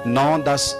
9-10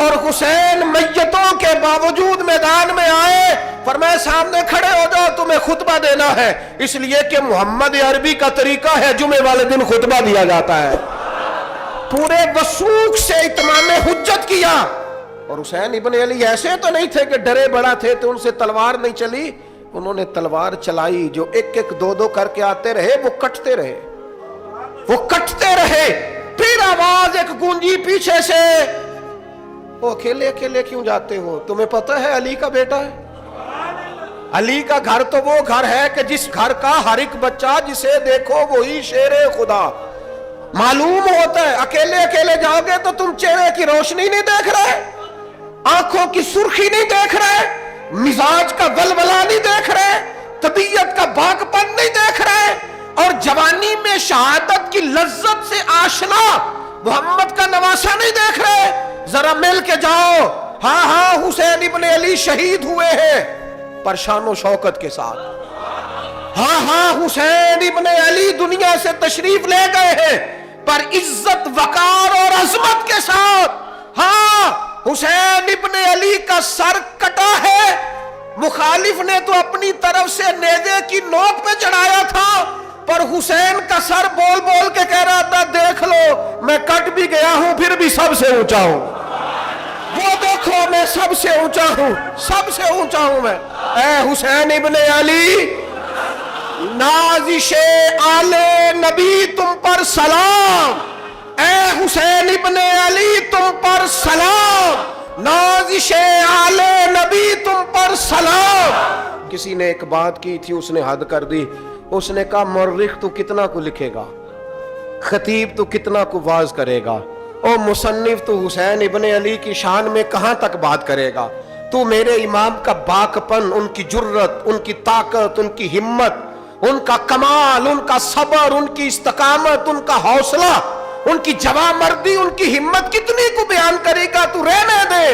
اور حسین میتوں کے باوجود میدان میں آئے، فرمایا سامنے کھڑے ہو جاؤ، تمہیں خطبہ دینا ہے، اس لیے کہ محمد عربی کا طریقہ ہے جمعے والے دن خطبہ دیا جاتا ہے۔ پورے وثوق سے اتمام حجت کیا۔ اور حسین ابن علی ایسے تو نہیں تھے کہ ڈرے بڑا تھے تو ان سے تلوار نہیں چلی، انہوں نے تلوار چلائی، جو ایک ایک دو دو کر کے آتے رہے وہ کٹتے رہے، وہ کٹتے رہے۔ پھر آواز ایک گونجی پیچھے سے، وہ اکیلے اکیلے کیوں جاتے ہو؟ تمہیں پتہ ہے علی کا بیٹا ہے؟ علی کا گھر تو وہ گھر ہے کہ جس گھر کا ہر ایک بچہ جسے دیکھو وہی شیر خدا۔ معلوم ہوتا ہے اکیلے اکیلے جاؤ گے تو تم چہرے کی روشنی نہیں دیکھ رہے، آنکھوں کی سرخی نہیں دیکھ رہے، مزاج کا ولولہ نہیں دیکھ رہے، طبیعت کا باغ پن نہیں دیکھ رہے، اور جوانی میں شہادت کی لذت سے آشنا محمد کا نواسا نہیں دیکھ رہے۔ ذرا مل کے جاؤ، ہاں ہاں حسین ابن علی شہید ہوئے ہیں پر شان و شوکت کے ساتھ، ہاں ہاں حسین ابن علی دنیا سے تشریف لے گئے ہیں پر عزت وقار اور عظمت کے ساتھ۔ ہاں حسین ابن علی کا سر کٹا ہے، مخالف نے تو اپنی طرف سے نیزے کی نوک پہ چڑھایا تھا، پر حسین کا سر بول بول کے کہہ رہا تھا دیکھ لو میں کٹ بھی گیا ہوں پھر بھی سب سے اونچا ہوں، وہ دیکھو میں سب سے اونچا ہوں، سب سے اونچا ہوں میں۔ اے حسین ابن علی، نازش آل نبی تم پر سلام، اے حسین ابن علی تم پر سلام، نازش آل نبی تم پر سلام۔ کسی نے ایک بات کی تھی، اس نے حد کر دی، اس نے کہا مورخ تو کتنا کو لکھے گا، خطیب تو کتنا کو واز کرے گا، او مصنف تو حسین ابن علی کی شان میں کہاں تک بات کرے گا؟ تو میرے امام کا باکپن، ان کی جرت، ان کی طاقت، ان کی ہمت، ان کا کمال، ان کا صبر، ان کی استقامت، ان کا حوصلہ، ان کی جواں مردی، ان کی ہمت کتنی کو بیان کرے گا؟ تو رہنے دے۔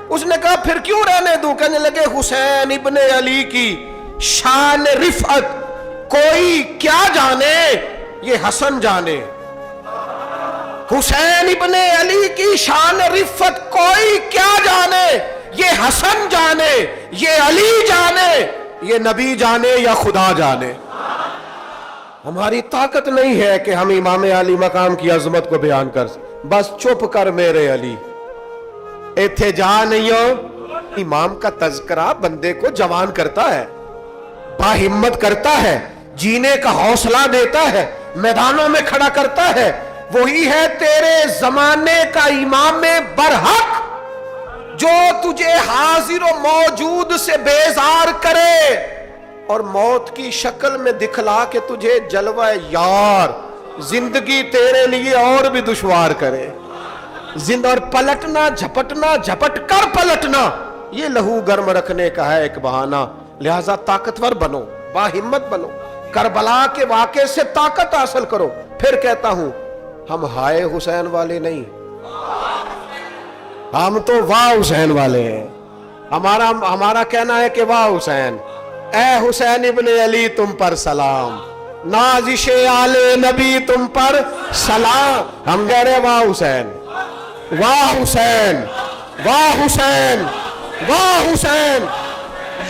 اس نے کہا پھر کیوں رہنے دوں؟ کہنے لگے حسین ابن علی کی شان رفعت کوئی کیا جانے، یہ حسن جانے۔ حسین ابن علی کی شان رفعت کوئی کیا جانے، یہ حسن جانے، یہ علی جانے، یہ نبی جانے یا خدا جانے۔ ہماری طاقت نہیں ہے کہ ہم امام علی مقام کی عظمت کو بیان کر سکیں، بس چپ کر میرے علی، ایتھے جا نہیں ہو۔ امام کا تذکرہ بندے کو جوان کرتا ہے، باہمت کرتا ہے، جینے کا حوصلہ دیتا ہے، میدانوں میں کھڑا کرتا ہے۔ وہی ہے تیرے زمانے کا امام برحق جو تجھے حاضر و موجود سے بیزار کرے اور موت کی شکل میں دکھلا کے تجھے جلوہ یار، زندگی تیرے لیے اور بھی دشوار کرے۔ اور پلٹنا، جھپٹنا، جھپٹ کر پلٹنا، یہ لہو گرم رکھنے کا ہے ایک بہانہ۔ لہذا طاقتور بنو، باہمت بنو، کربلا کے واقعے سے طاقت حاصل کرو۔ پھر کہتا ہوں ہم ہائے حسین والے نہیں، ہم تو واہ حسین والے ہیں۔ ہمارا کہنا ہے کہ واہ حسین، اے حسین ابن علی تم پر سلام، نازش آل نبی تم پر سلام۔ ہم کہہ رہے واہ حسین، واہ حسین، واہ حسین، واہ حسین،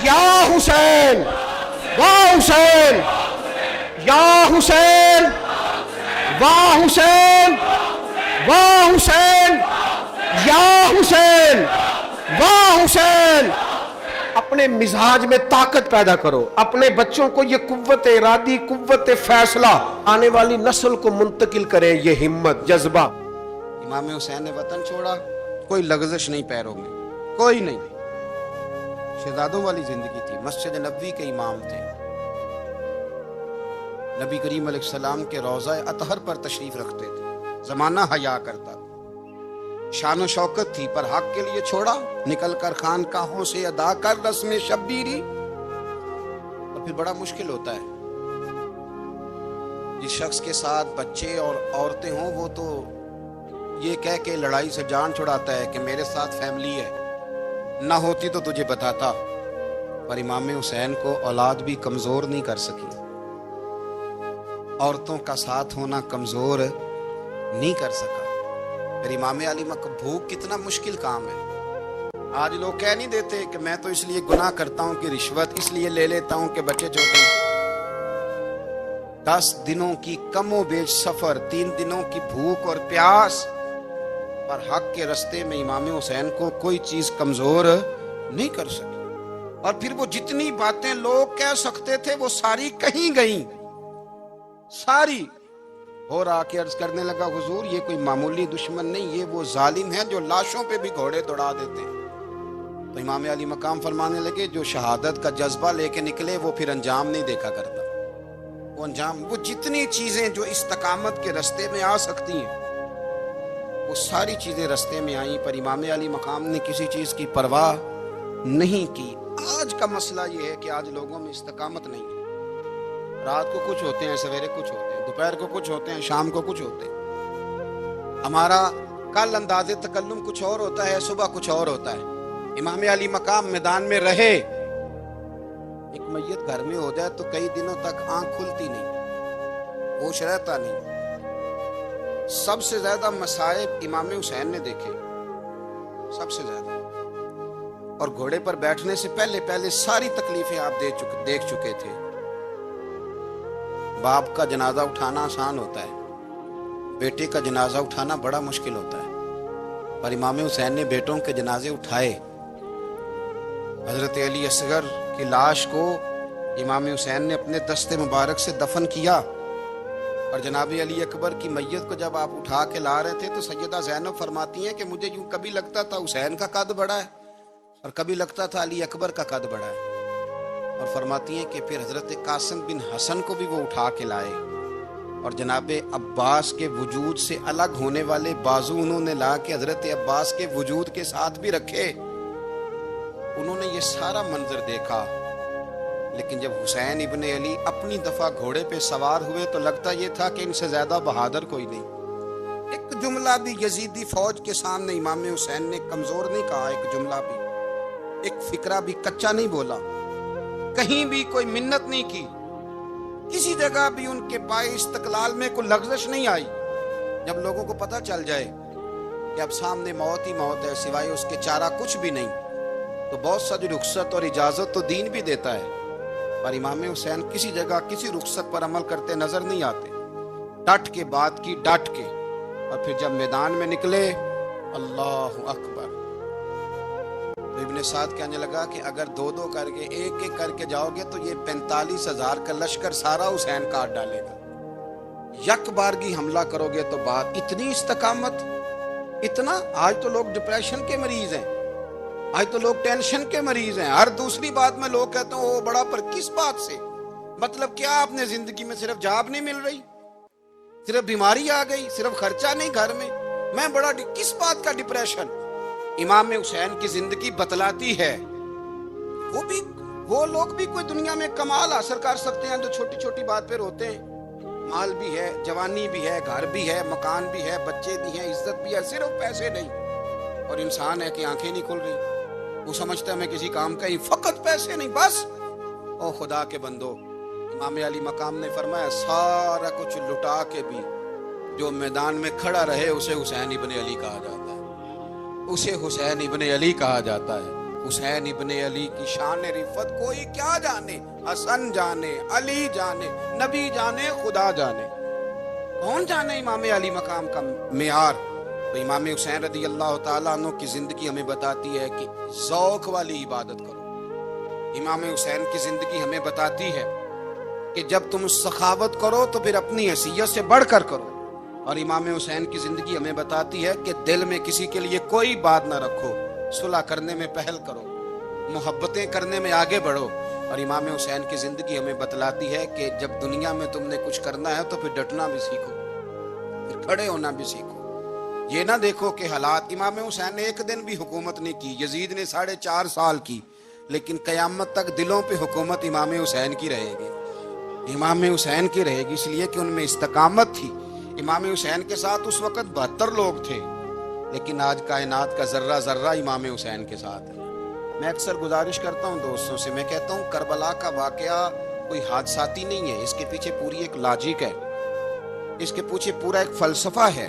یا حسین، واہ حسین، یا حسین، واہ حسین، واہ حسین، یا حسین، واہ حسین۔ اپنے مزاج میں طاقت پیدا کرو، اپنے بچوں کو یہ قوت ارادی، قوت فیصلہ آنے والی نسل کو منتقل کرے، یہ ہمت، جذبہ۔ امام حسین نے وطن چھوڑا، کوئی لغزش نہیں پیروں میں، کوئی نہیں، شہزادوں والی زندگی تھی، مسجد نبوی کے امام تھے، نبی کریم علیہ السلام کے روضہ اطہر پر تشریف رکھتے تھے، زمانہ حیا کرتا تھا، شان و شوکت تھی، پر حق کے لیے چھوڑا، نکل کر خانقاہوں سے ادا کر رسم شبیری۔ اور پھر بڑا مشکل ہوتا ہے، جس شخص کے ساتھ بچے اور عورتیں ہوں وہ تو یہ کہہ کے لڑائی سے جان چھڑاتا ہے کہ میرے ساتھ فیملی ہے، نہ ہوتی تو تجھے بتاتا، پر امام حسین کو اولاد بھی کمزور نہیں کر سکی، عورتوں کا ساتھ ہونا کمزور نہیں کر سکا۔ پھر امام علی مقام بھوک کتنا مشکل کام ہے. آج لوگ کہہ نہیں دیتے کہ میں تو اس لیے گناہ کرتا ہوں کہ رشوت اس لیے لے لیتا ہوں کہ بچے چھوٹے ہیں. 10 دنوں کی کم و بیش سفر، 3 دنوں کی بھوک اور پیاس، پر حق کے رستے میں امام حسین کو کوئی چیز کمزور نہیں کر سکی. اور پھر وہ جتنی باتیں لوگ کہہ سکتے تھے وہ ساری کہیں گئیں، ساری. اور آ کے عرض کرنے لگا حضور یہ کوئی معمولی دشمن نہیں، یہ وہ ظالم ہے جو لاشوں پہ بھی گھوڑے دوڑا دیتے ہیں. تو امام علی مقام فرمانے لگے جو شہادت کا جذبہ لے کے نکلے وہ پھر انجام نہیں دیکھا کرتا. وہ انجام، وہ جتنی چیزیں جو استقامت کے رستے میں آ سکتی ہیں وہ ساری چیزیں رستے میں آئیں، پر امام علی مقام نے کسی چیز کی پرواہ نہیں کی. آج کا مسئلہ یہ ہے کہ آج لوگوں میں استقامت نہیں ہے. رات کو کچھ ہوتے ہیں، سویرے کچھ ہوتے ہیں، دوپہر کو کچھ ہوتے ہیں، شام کو کچھ ہوتے ہیں. ہمارا کل انداز تکلم کچھ اور ہوتا ہے، صبح کچھ اور ہوتا ہے. امام علی مقام میدان میں رہے. ایک میت گھر میں ہو جائے تو کئی دنوں تک آنکھ کھلتی نہیں، ہوش رہتا نہیں. سب سے زیادہ مصائب امام حسین نے دیکھے، سب سے زیادہ. اور گھوڑے پر بیٹھنے سے پہلے ساری تکلیفیں آپ دیکھ چکے تھے. باپ کا جنازہ اٹھانا آسان ہوتا ہے، بیٹے کا جنازہ اٹھانا بڑا مشکل ہوتا ہے. پر امام حسین نے بیٹوں کے جنازے اٹھائے. حضرت علی اصغر کی لاش کو امام حسین نے اپنے دست مبارک سے دفن کیا. اور جناب علی اکبر کی میت کو جب آپ اٹھا کے لا رہے تھے تو سیدہ زینب فرماتی ہیں کہ مجھے یوں کبھی لگتا تھا حسین کا قد بڑا ہے اور کبھی لگتا تھا علی اکبر کا قد بڑا ہے. اور فرماتی ہیں کہ پھر حضرت قاسم بن حسن کو بھی وہ اٹھا کے لائے اور جناب عباس کے وجود سے الگ ہونے والے بازو انہوں نے لا کے حضرت عباس کے وجود کے ساتھ بھی رکھے. انہوں نے یہ سارا منظر دیکھا. لیکن جب حسین ابن علی اپنی دفعہ گھوڑے پہ سوار ہوئے تو لگتا یہ تھا کہ ان سے زیادہ بہادر کوئی نہیں. ایک جملہ بھی یزیدی فوج کے سامنے امام حسین نے کمزور نہیں کہا، ایک جملہ بھی، ایک فکرہ بھی کچا نہیں بولا، کہیں بھی کوئی منت نہیں کی، کسی جگہ بھی ان کے پائے استقلال میں کوئی لغزش نہیں آئی. جب لوگوں کو پتہ چل جائے کہ اب سامنے موت ہی موت ہے، سوائے اس کے چارہ کچھ بھی نہیں، تو بہت سا جو رخصت اور اجازت تو دین بھی دیتا ہے. پر امام حسین کسی جگہ کسی رخصت پر عمل کرتے نظر نہیں آتے. ڈٹ کے بات کی، ڈٹ کے. اور پھر جب میدان میں نکلے، اللہ اکبر. تو ابن سعد کہنے لگا کہ اگر 2 کر کے ایک کر کے جاؤ گے تو یہ 45,000 کا لشکر سارا حسین کاٹ ڈالے گا. یک بارگی حملہ کرو گے تو بات. اتنی استقامت، اتنا. آج تو لوگ ڈپریشن کے مریض ہیں، آج تو لوگ ٹینشن کے مریض ہیں. ہر دوسری بات میں لوگ کہتے ہیں وہ بڑا، پر کس بات سے؟ مطلب کیا آپ نے زندگی میں صرف جاب نہیں مل رہی، صرف بیماری آ گئی، صرف خرچہ نہیں گھر میں بڑا کس بات کا ڈپریشن؟ امام حسین کی زندگی بتلاتی ہے. وہ لوگ بھی کوئی دنیا میں کمال حاصل کر سکتے ہیں جو چھوٹی چھوٹی بات پہ روتے ہیں. مال بھی ہے، جوانی بھی ہے، گھر بھی ہے، مکان بھی ہے، بچے بھی ہیں، عزت بھی ہے، صرف پیسے نہیں. اور انسان ہے کہ آنکھیں نہیں کھل رہی، وہ سمجھتا ہے میں کسی کام کا ہی، فقط پیسے نہیں بس. او خدا کے بندو، امام علی مقام نے فرمایا سارا کچھ لٹا کے بھی جو میدان میں کھڑا رہے اسے حسین ابن علی کہا جاتا ہے، اسے حسین ابن علی کہا جاتا ہے. حسین ابن علی کی شان رفت کوئی کیا جانے، حسن جانے، علی جانے، نبی جانے، خدا جانے، کون جانے امام علی مقام کا معیار. تو امام حسین رضی اللہ تعالیٰ عنہ کی زندگی ہمیں بتاتی ہے کہ ذوق والی عبادت کرو. امام حسین کی زندگی ہمیں بتاتی ہے کہ جب تم سخاوت کرو تو پھر اپنی حیثیت سے بڑھ کر کرو. اور امام حسین کی زندگی ہمیں بتاتی ہے کہ دل میں کسی کے لیے کوئی بات نہ رکھو، صلح کرنے میں پہل کرو، محبتیں کرنے میں آگے بڑھو. اور امام حسین کی زندگی ہمیں بتلاتی ہے کہ جب دنیا میں تم نے کچھ کرنا ہے تو پھر ڈٹنا بھی سیکھو، پھر کھڑے ہونا بھی سیکھو. یہ نہ دیکھو کہ حالات. امام حسین نے ایک دن بھی حکومت نہیں کی، یزید نے 4.5 سال کی، لیکن قیامت تک دلوں پہ حکومت امام حسین کی رہے گی، امام حسین کی رہے گی، اس لیے کہ ان میں استقامت تھی. امام حسین کے ساتھ اس وقت 72 لوگ تھے، لیکن آج کائنات کا ذرہ ذرہ امام حسین کے ساتھ ہے. میں اکثر گزارش کرتا ہوں دوستوں سے، میں کہتا ہوں کربلا کا واقعہ کوئی حادثاتی نہیں ہے، اس کے پیچھے پوری ایک لاجک ہے، اس کے پیچھے پورا ایک فلسفہ ہے.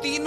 3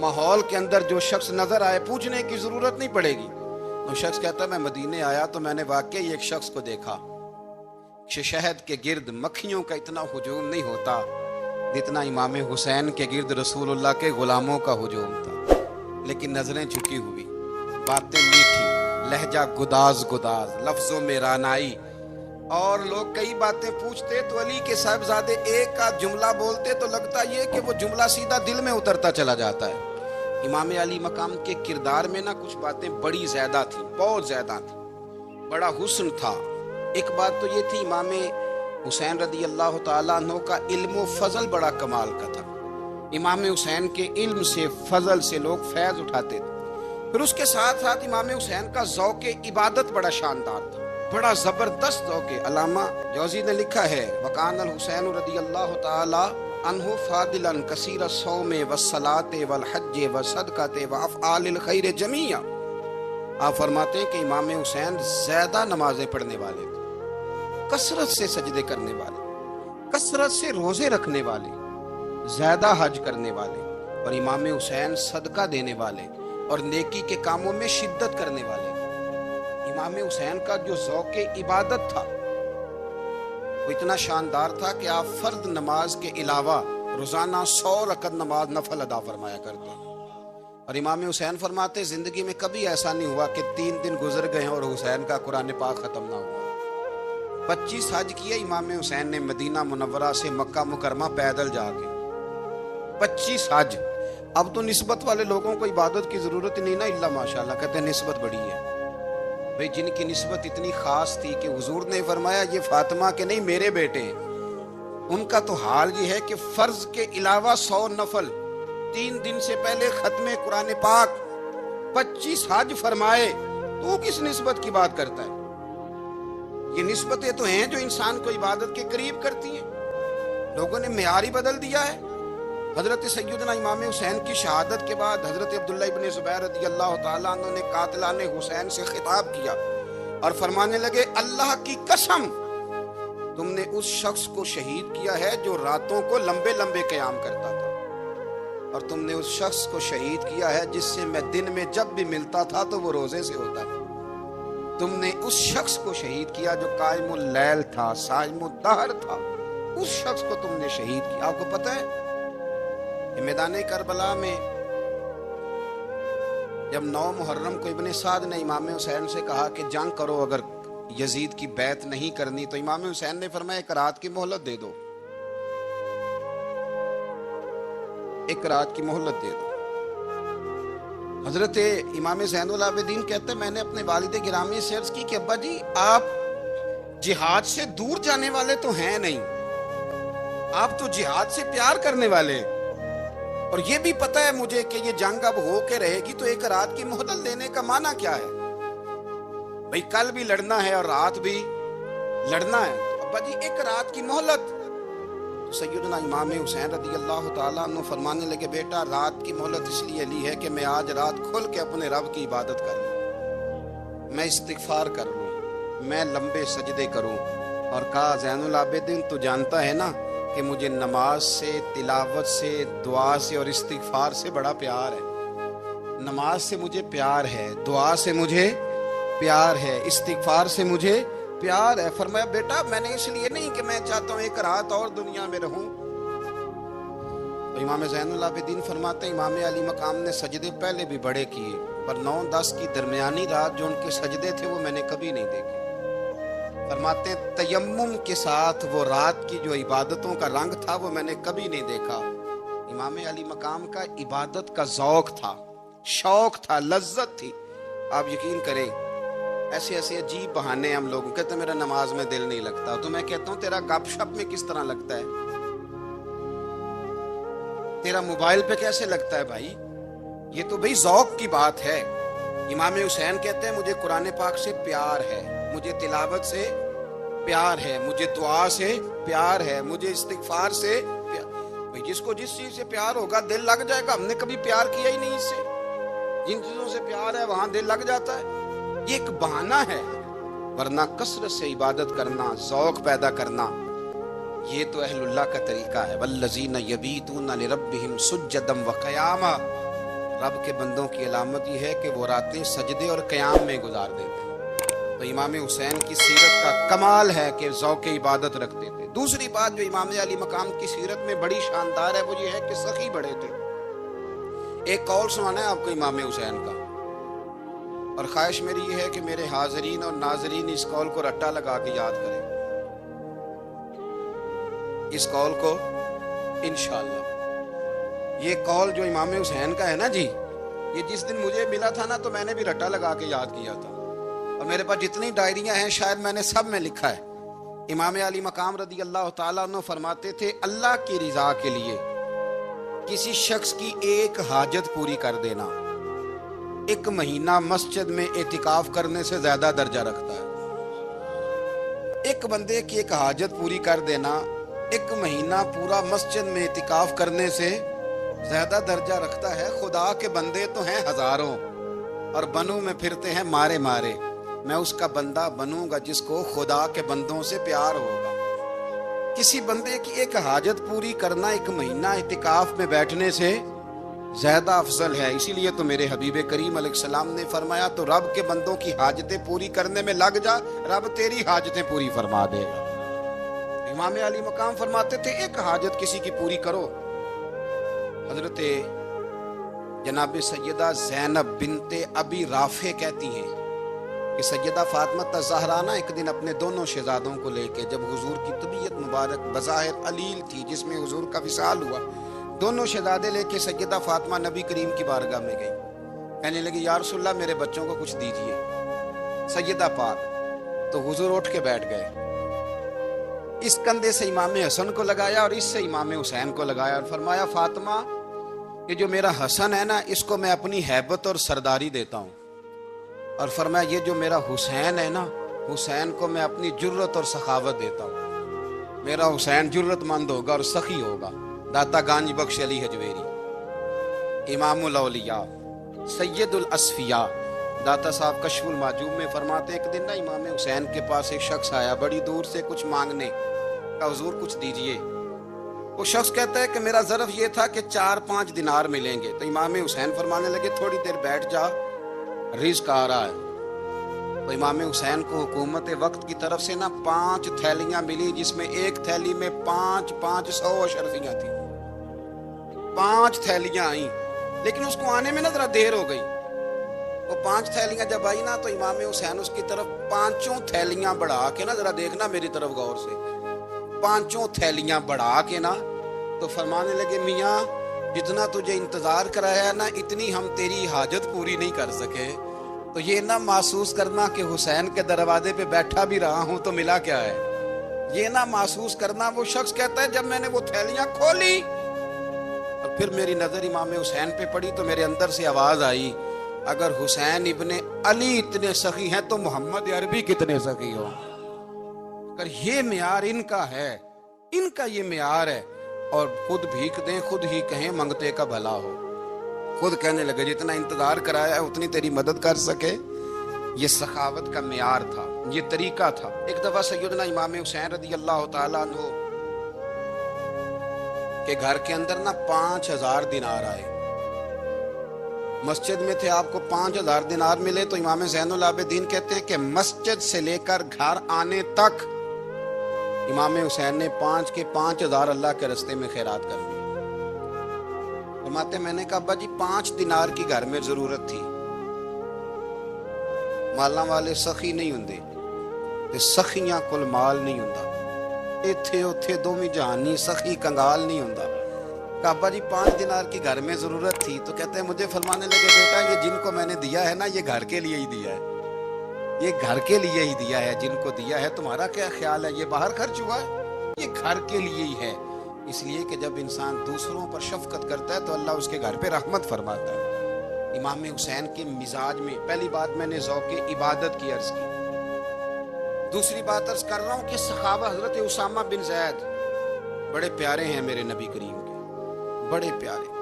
ماحول کے اندر جو شخص نظر آئے پوچھنے کی ضرورت نہیں پڑے گی. وہ شخص کہتا ہے میں مدینے آیا تو میں نے واقعی ایک شخص کو دیکھا, شہد کے گرد مکھیوں کا اتنا ہجوم نہیں ہوتا جتنا امام حسین کے گرد رسول اللہ کے غلاموں کا ہجوم تھا. لیکن نظریں جھکی ہوئی, باتیں میٹھی, لہجہ گداز گداز, لفظوں میں رانائی, اور لوگ کئی باتیں پوچھتے تو علی کے صاحبزادے ایک کا جملہ بولتے تو لگتا یہ کہ وہ جملہ سیدھا دل میں اترتا چلا جاتا ہے. امام علی مقام کے کردار میں نہ کچھ باتیں بڑی زیادہ تھیں, بہت زیادہ تھیں, بڑا حسن تھا. ایک بات تو یہ تھی امام حسین رضی اللہ تعالیٰ عنہ کا علم و فضل بڑا کمال کا تھا. امام حسین کے علم سے فضل سے لوگ فیض اٹھاتے تھے. پھر اس کے ساتھ ساتھ امام حسین کا ذوق عبادت بڑا شاندار تھا, بڑا زبردست ذوق. علامہ جوزی نے لکھا ہے وکان الحسین رضی اللہ تعالی عنہ فاضلا کثیر الصوم والصلاۃ والحج والصدقۃ وافعال الخیر جمیعا. آپ فرماتے ہیں کہ امام حسین زیادہ نمازیں پڑھنے والے تھے, کثرت سے سجدے کرنے والے, کثرت سے روزے رکھنے والے, زیادہ حج کرنے والے, اور امام حسین صدقہ دینے والے اور نیکی کے کاموں میں شدت کرنے والے. امام حسین کا جو ذوق عبادت تھا وہ اتنا شاندار تھا کہ آپ فرض نماز کے علاوہ روزانہ 100 رکعت نماز نفل ادا فرمایا کرتے. اور امام حسین فرماتے زندگی میں کبھی ایسا نہیں ہوا کہ 3 دن گزر گئے اور حسین کا قرآن پاک ختم نہ ہوا. 25 حج کیے امام حسین نے مدینہ منورہ سے مکہ مکرمہ پیدل جا کے, 25 حج. اب تو نسبت والے لوگوں کو عبادت کی ضرورت نہیں نا, اللہ ماشاءاللہ کہتے ہیں نسبت بڑی ہے. بھئی جن کی نسبت اتنی خاص تھی کہ حضور نے فرمایا یہ فاطمہ کے نہیں میرے بیٹے ہیں, ان کا تو حال یہ ہے کہ فرض کے علاوہ 100 نفل, 3 دن سے پہلے ختم قرآن پاک, 25 حج فرمائے. تو کس نسبت کی بات کرتا ہے؟ یہ نسبتیں تو ہیں جو انسان کو عبادت کے قریب کرتی ہیں. لوگوں نے معیار ہی بدل دیا ہے. حضرت سیدنا امام حسین کی شہادت کے بعد حضرت عبداللہ ابن زبیر رضی اللہ تعالیٰ عنہ نے قاتلان حسین سے خطاب کیا اور فرمانے لگے اللہ کی قسم تم نے اس شخص کو شہید کیا ہے جو راتوں کو لمبے لمبے قیام کرتا تھا, اور تم نے اس شخص کو شہید کیا ہے جس سے میں دن میں جب بھی ملتا تھا تو وہ روزے سے ہوتا تھا. تم نے اس شخص کو شہید کیا جو قائم اللیل تھا, صائم الدہر تھا, اس شخص کو تم نے شہید کیا. آپ کو پتہ ہے میدان کربلا میں جب 9 محرم کو ابن سعد نے امام حسین سے کہا کہ جنگ کرو اگر یزید کی بیعت نہیں کرنی, تو امام حسین نے فرمایا 1 رات کی مہلت دے دو, 1 رات کی مہلت دے دو. حضرت امام زین العابدین کہتے ہیں میں نے اپنے والد گرامی سے عرض کی کہ ابا جی آپ جہاد سے دور جانے والے تو ہیں نہیں, آپ تو جہاد سے پیار کرنے والے ہیں, اور یہ بھی پتہ ہے مجھے کہ یہ جنگ اب ہو کے رہے گی, تو 1 رات کی مہلت لینے کا معنی کیا ہے؟ بھئی کل بھی لڑنا ہے اور رات بھی لڑنا ہے, ابا جی 1 رات کی مہلت. تو سیدنا امام حسین رضی اللہ تعالیٰ عنہ فرمانے لگے بیٹا رات کی مہلت اس لیے لی ہے کہ میں آج رات کھل کے اپنے رب کی عبادت کر لوں, میں استغفار کر لوں, میں لمبے سجدے کروں. اور کہا زین العابدین تو جانتا ہے نا کہ مجھے نماز سے, تلاوت سے, دعا سے اور استغفار سے بڑا پیار ہے. نماز سے مجھے پیار ہے, دعا سے مجھے پیار ہے, استغفار سے مجھے پیار ہے. فرمایا بیٹا میں نے اس لیے نہیں کہ میں چاہتا ہوں 1 رات اور دنیا میں رہوں. تو امام زین العابدین فرماتے ہیں امام علی مقام نے سجدے پہلے بھی بڑے کیے, پر 9-10 کی درمیانی رات جو ان کے سجدے تھے وہ میں نے کبھی نہیں دیکھے. فرماتے ہیں تیمم کے ساتھ وہ رات کی جو عبادتوں کا رنگ تھا وہ میں نے کبھی نہیں دیکھا. امام علی مقام کا عبادت کا ذوق تھا, شوق تھا, لذت تھی. آپ یقین کریں ایسے ایسے عجیب بہانے ہم لوگوں کہتے ہیں میرا نماز میں دل نہیں لگتا, تو میں کہتا ہوں تیرا گپ شپ میں کس طرح لگتا ہے, تیرا موبائل پہ کیسے لگتا ہے بھائی؟ یہ تو بھائی ذوق کی بات ہے. امام حسین کہتے ہیں مجھے قرآن پاک سے پیار ہے, مجھے تلاوت سے پیار ہے, مجھے دعا سے پیار ہے, مجھے استغفار سے پیار. بھائی جس کو جس چیز سے پیار ہوگا دل لگ جائے گا. ہم نے کبھی پیار کیا ہی نہیں اس سے, جن چیزوں سے پیار ہے وہاں دل لگ جاتا ہے. یہ ایک بہانہ ہے, ورنہ کثرت سے عبادت کرنا, ذوق پیدا کرنا یہ تو اہل اللہ کا طریقہ ہے. والذین یبیتون لربہم سجدا وقیاما, رب کے بندوں کی علامت یہ ہے کہ وہ راتیں سجدے اور قیام میں گزار دیتے ہیں۔ تو امام حسین کی سیرت کا کمال ہے کہ ذوق عبادت رکھتے تھے۔ دوسری بات جو امام علی مقام کی سیرت میں بڑی شاندار ہے وہ یہ ہے کہ سخی بڑے تھے۔ ایک قول سنانا ہے آپ کو امام حسین کا، اور خواہش میری یہ ہے کہ میرے حاضرین اور ناظرین اس قول کو رٹا لگا کے یاد کریں، اس قول کو انشاءاللہ۔ یہ قول جو امام حسین کا ہے نا جی، یہ جس دن مجھے ملا تھا نا تو میں نے بھی رٹا لگا کے یاد کیا تھا، اور میرے پاس جتنی ڈائریاں ہیں شاید میں نے سب میں لکھا ہے۔ امام علی مقام رضی اللہ تعالیٰ عنہ فرماتے تھے اللہ کی رضا کے لیے کسی شخص کی ایک حاجت پوری کر دینا 1 مہینہ مسجد میں اعتکاف کرنے سے زیادہ درجہ رکھتا ہے۔ ایک بندے کی ایک حاجت پوری کر دینا 1 مہینہ پورا مسجد میں اعتکاف کرنے سے زیادہ درجہ رکھتا ہے۔ خدا کے بندے تو ہیں ہزاروں اور بنوں میں پھرتے ہیں مارے مارے، میں اس کا بندہ بنوں گا جس کو خدا کے بندوں سے پیار ہوگا۔ کسی بندے کی ایک حاجت پوری کرنا 1 مہینہ اعتکاف میں بیٹھنے سے زیادہ افضل ہے۔ اسی لیے تو میرے حبیب کریم علیہ السلام نے فرمایا تو رب کے بندوں کی حاجتیں پوری کرنے میں لگ جا، رب تیری حاجتیں پوری فرما دے گا۔ امام علی مقام فرماتے تھے ایک حاجت کسی کی پوری کرو۔ حضرت جناب سیدہ زینب بنت ابی رافع کہتی ہیں کہ سیدہ فاطمہ الزہرا ایک دن اپنے دونوں شہزادوں کو لے کے، جب حضور کی طبیعت مبارک بظاہر علیل تھی جس میں حضور کا وصال ہوا، دونوں شہزادے لے کے سیدہ فاطمہ نبی کریم کی بارگاہ میں گئی، کہنے لگی یا رسول اللہ میرے بچوں کو کچھ دیجئے۔ سیدہ پاک تو حضور اٹھ کے بیٹھ گئے، اس کندھے سے امام حسن کو لگایا اور اس سے امام حسین کو لگایا اور فرمایا فاطمہ یہ جو میرا حسن ہے نا اس کو میں اپنی ہیبت اور سرداری دیتا ہوں، اور فرمایا یہ جو میرا حسین ہے نا حسین کو میں اپنی جرت اور سخاوت دیتا ہوں۔ میرا حسین جرت مند ہوگا اور سخی ہوگا۔ داتا گانج بخش علی حجویری، امام الاولیاء، سید الاصفیاء، داتا صاحب کشف المعجوب میں فرماتے ایک دن نا امام حسین کے پاس ایک شخص آیا بڑی دور سے کچھ مانگنے، کہا حضور کچھ دیجئے۔ وہ شخص کہتا ہے کہ میرا ظرف یہ تھا کہ 4-5 دینار ملیں گے۔ تو امام حسین فرمانے لگے تھوڑی دیر بیٹھ جا، رزق آ رہا ہے۔ تو امام حسین کو حکومت وقت کی طرف سے نا 5 تھیلیاں ملی جس میں ایک تھیلی میں 500 اشرفیاں تھیں۔ 5 تھیلیاں آئیں، لیکن اس کو آنے میں نا ذرا دیر ہو گئی۔ وہ 5 تھیلیاں جب آئی نا تو امام حسین اس کی طرف 5 تھیلیاں بڑھا کے نا، ذرا دیکھنا میری طرف غور سے، 5 تھیلیاں بڑھا کے نا تو فرمانے لگے میاں جتنا تجھے انتظار کرایا ہے نا اتنی ہم تیری حاجت پوری نہیں کر سکے، تو یہ نہ محسوس کرنا کہ حسین کے دروازے پہ بیٹھا بھی رہا ہوں تو ملا کیا ہے، یہ نہ محسوس کرنا۔ وہ شخص کہتا ہے جب میں نے وہ تھیلیاں کھولی اور پھر میری نظر امام حسین پہ پڑی تو میرے اندر سے آواز آئی اگر حسین ابن علی اتنے سخی ہیں تو محمد عربی کتنے سخی ہو۔ اگر یہ معیار ان کا ہے، ان کا یہ معیار ہے، اور خود بھیک دیں خود ہی کہیں منگتے کا بھلا ہو، خود کہنے لگے جتنا انتظار کرایا ہے اتنی تیری مدد کر سکے۔ یہ سخاوت کا معیار تھا، یہ طریقہ تھا۔ ایک دفعہ سیدنا امام حسین رضی اللہ تعالیٰ عنہ کے گھر کے اندر نا 5000 دینار آئے، مسجد میں تھے، آپ کو 5000 دینار ملے تو امام زین العابدین کہتے ہیں کہ مسجد سے لے کر گھر آنے تک امام حسین نے 5000 اللہ کے رستے میں خیرات کر دی۔ فرماتے میں نے کہا ابا جی 5 دینار کی گھر میں ضرورت تھی، مالاں والے سخی نہیں ہوندے تے سخیاں کل مال نہیں ہوندا، ایتھے اوتھے دوویں جہانی سخی کنگال نہیں ہوندا۔ کہا ابا جی 5 دینار کی گھر میں ضرورت تھی، تو کہتے ہیں مجھے فرمانے لگے بیٹا یہ جن کو میں نے دیا ہے نا یہ گھر کے لیے ہی دیا ہے، یہ گھر کے لیے ہی دیا ہے، جن کو دیا ہے تمہارا کیا خیال ہے یہ باہر خرچ ہوا ہے، یہ گھر کے لیے ہی ہے۔ اس لیے کہ جب انسان دوسروں پر شفقت کرتا ہے تو اللہ اس کے گھر پہ رحمت فرماتا ہے۔ امام حسین کے مزاج میں پہلی بات میں نے ذوق عبادت کی عرض کی، دوسری بات عرض کر رہا ہوں کہ صحابہ حضرت اسامہ بن زید بڑے پیارے ہیں میرے نبی کریم کے، بڑے پیارے۔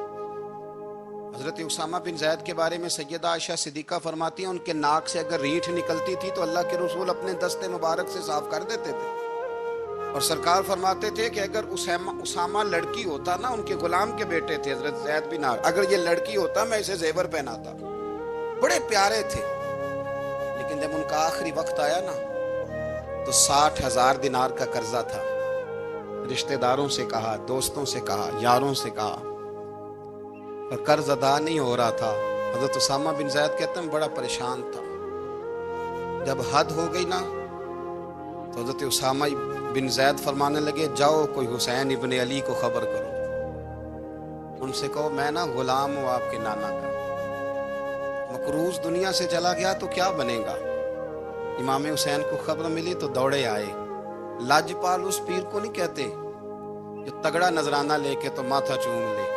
حضرت اسامہ بن زید کے بارے میں سیدہ عائشہ صدیقہ فرماتی ہیں ان کے ناک سے اگر ریٹھ نکلتی تھی تو اللہ کے رسول اپنے دست مبارک سے صاف کر دیتے تھے، اور سرکار فرماتے تھے کہ اگر اسامہ لڑکی ہوتا نا، ان کے غلام کے بیٹے تھے حضرت زید بن حارثہ، اگر یہ لڑکی ہوتا میں اسے زیور پہناتا. بڑے پیارے تھے. لیکن جب ان کا آخری وقت آیا نا تو 60,000 دینار کا قرضہ تھا. رشتہ داروں سے کہا، دوستوں سے کہا، یاروں سے کہا، اور قرض ادا نہیں ہو رہا تھا. حضرت اسامہ بن زید کہتے ہیں بڑا پریشان تھا. جب حد ہو گئی نا تو حضرت اسامہ بن زید فرمانے لگے جاؤ کوئی حسین ابن علی کو خبر کرو، ان سے کہو میں نا غلام ہوں آپ کے نانا کا، مقروض دنیا سے چلا گیا تو کیا بنے گا. امام حسین کو خبر ملی تو دوڑے آئے. لاجپال اس پیر کو نہیں کہتے جو تگڑا نذرانہ لے کے تو ماتھا چوم لے،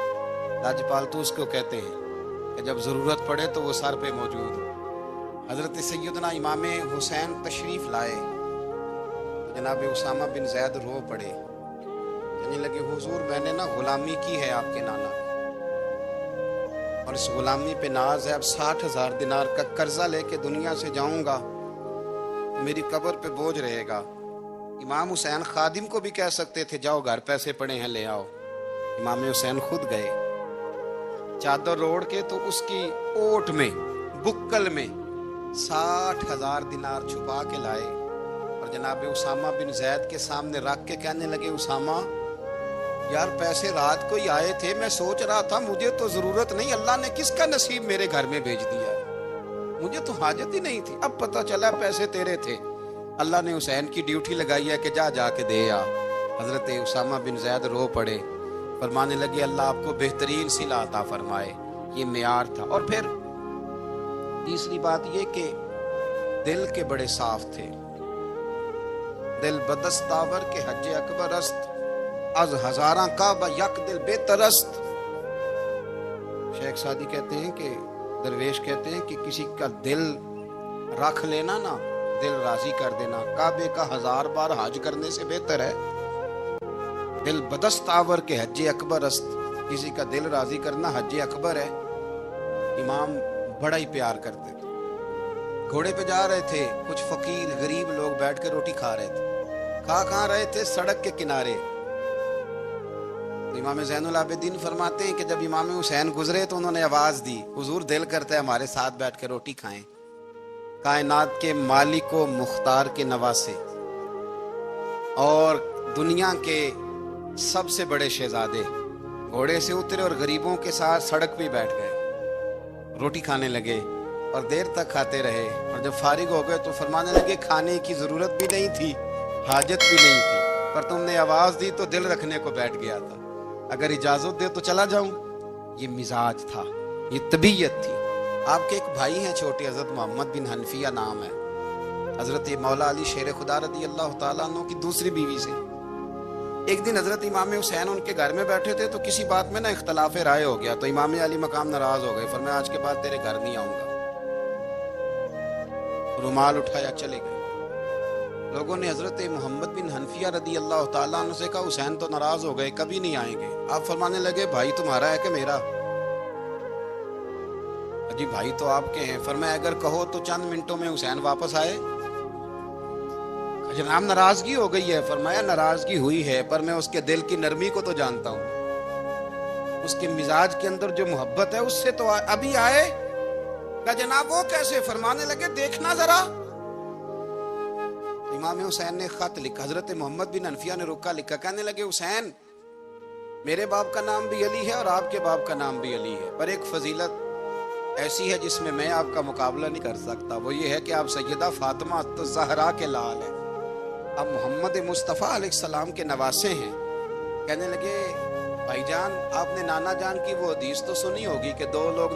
لاجپال تو اس کو کہتے ہیں کہ جب ضرورت پڑے تو وہ سر پہ موجود ہو. حضرت سیدنا امام حسین تشریف لائے. جناب اسامہ بن زید رو پڑے، کہنے لگے حضور میں نے نا غلامی کی ہے آپ کے نانا کی، اور اس غلامی پہ ناز ہے. اب 60,000 دینار کا قرضہ لے کے دنیا سے جاؤں گا، میری قبر پہ بوجھ رہے گا. امام حسین خادم کو بھی کہہ سکتے تھے جاؤ گھر پیسے پڑے ہیں لے آؤ. امام حسین خود گئے، چادر روڑ کے تو اس کی اوٹ میں بکل میں 60,000 دینار چھپا کے لائے اور جناب اسامہ بن زید کے سامنے رکھ کے کہنے لگے اسامہ یار پیسے رات کو ہی آئے تھے، میں سوچ رہا تھا مجھے تو ضرورت نہیں، اللہ نے کس کا نصیب میرے گھر میں بھیج دیا، مجھے تو حاجت ہی نہیں تھی، اب پتہ چلا پیسے تیرے تھے، اللہ نے حسین کی ڈیوٹی لگائی ہے کہ جا کے دے آ. حضرت اسامہ بن زید رو پڑے، فرمانے لگے اللہ آپ کو بہترین صلہ عطا فرمائے. یہ معیار تھا. اور پھر تیسری بات یہ کہ دل کے بڑے صاف تھے. دل بدستاور کے حج اکبر است، از ہزاراں کعبہ یک دل بہتر است. شیخ سعدی کہتے ہیں کہ درویش کہتے ہیں کہ کسی کا دل رکھ لینا نا، دل راضی کر دینا، کعبے کا 1000 بار حج کرنے سے بہتر ہے. دل بدستاور کے حج اکبر است، کسی کا دل راضی کرنا حج اکبر ہے. امام بڑا ہی پیار کرتے تھے. گھوڑے پہ جا رہے تھے، کچھ فقیر غریب لوگ بیٹھ کے روٹی کھا رہے تھے. کہاں رہے تھے؟ سڑک کے کنارے. امام زین العابدین فرماتے ہیں کہ جب امام حسین گزرے تو انہوں نے آواز دی حضور دل کرتا ہے ہمارے ساتھ بیٹھ کے روٹی کھائیں. کائنات کے مالک و مختار کے نواسے اور دنیا کے سب سے بڑے شہزادے گھوڑے سے اترے اور غریبوں کے ساتھ سڑک پہ بیٹھ گئے، روٹی کھانے لگے اور دیر تک کھاتے رہے. اور جب فارغ ہو گئے تو فرمانے لگے کھانے کی ضرورت بھی نہیں تھی، حاجت بھی نہیں تھی، پر تم نے آواز دی تو دل رکھنے کو بیٹھ گیا تھا، اگر اجازت دے تو چلا جاؤں. یہ مزاج تھا، یہ طبیعت تھی. آپ کے ایک بھائی ہیں چھوٹے، حضرت محمد بن حنفیہ نام ہے، حضرت مولا علی شیر خدا رضی اللہ تعالیٰ عنہ کی دوسری بیوی سے. ایک دن حضرت امام حسین ان کے گھر میں بیٹھے تھے تو کسی بات میں نا اختلاف رائے ہو گیا، تو امام علی مقام ناراض ہو گئے، فرمایا آج کے بعد تیرے گھر نہیں آؤں گا. رومال اٹھایا چلے گئے. لوگوں نے حضرت محمد بن حنفیہ رضی اللہ تعالیٰ عنہ سے کہا حسین تو ناراض ہو گئے، کبھی نہیں آئیں گے. آپ فرمانے لگے بھائی تمہارا ہے کہ میرا؟ جی بھائی تو آپ کے ہیں. فرمایا اگر کہو تو چند منٹوں میں حسین واپس آئے. جناب ناراضگی ہو گئی ہے. فرمایا ناراضگی ہوئی ہے پر میں اس کے دل کی نرمی کو تو جانتا ہوں، اس کے مزاج کے اندر جو محبت ہے اس سے تو ابھی آئے. کہ جناب وہ کیسے؟ فرمانے لگے دیکھنا ذرا. امام حسین نے خط لکھا، حضرت محمد بن حنفیہ نے رکا لکھا، کہنے لگے حسین میرے باپ کا نام بھی علی ہے اور آپ کے باپ کا نام بھی علی ہے، پر ایک فضیلت ایسی ہے جس میں میں آپ کا مقابلہ نہیں کر سکتا، وہ یہ ہے کہ آپ سیدہ فاطمہ الزہرا کے لال ہیں، آپ محمد مصطفیٰ علیہ السلام کے نواسے ہیں. کہنے لگے بھائی جان آپ نے نانا جان کی وہ حدیث تو سنی ہوگی کہ دو لوگ